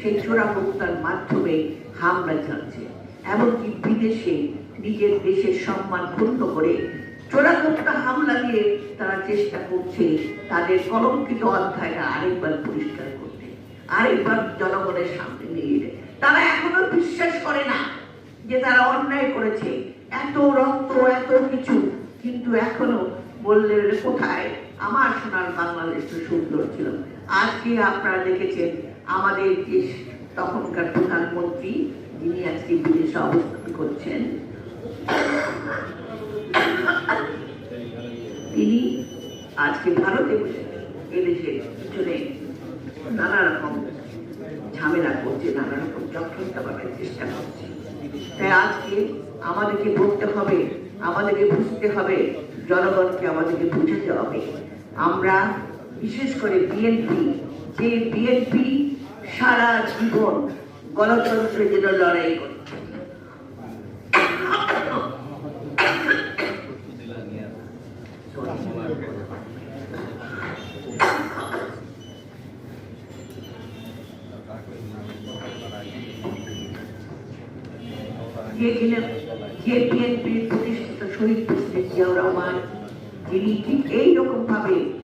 সেই চোরাগোপ্তার মাধ্যমে হামলা চালাচ্ছে, এমনকি বিদেশে নিজের দেশের সম্মান ক্ষুণ্ণ করে চোরাগোপ্তা হামলা দিয়ে তারা চেষ্টা করছে তাদের কলঙ্কিত অধ্যায়টা আরেকবার পরিষ্কার করতে, আরেকবার জনগণের সামনে নিয়ে যেতে। তারা এখনো বিশ্বাস করে না যে তারা অন্যায় করেছে, এত রক্ত এত কিছু, কিন্তু এখনো বললে কোথায় আমার সোনার বাংলাদেশ তো সুন্দর ছিল। আজকে আপনারা দেখেছেন আমাদের যে তখনকার প্রধানমন্ত্রী, যিনি আজকে বিদেশে অবস্থান করছেন, তিনি আজকে ভারতে বসে এদেশের পিছনে নানা রকম ঝামেলা করছে, নানা রকম চক্রান্ত করার চেষ্টা করছে। তাই আজকে আমাদেরকে বলতে হবে, আমাদেরকে বুঝতে হবে, জনগণকে আমাদেরকে বুঝাতে হবে। আমরা বিশেষ করে বিএনপি, যে বিএনপি সারা জীবন গণতন্ত্রের জন্য লড়াই করছে, যে বিএনপির প্রতিষ্ঠিত শহীদ প্রেসিডেন্ট জিয়াউর রহমান, যিনি ঠিক এইরকম ভাবে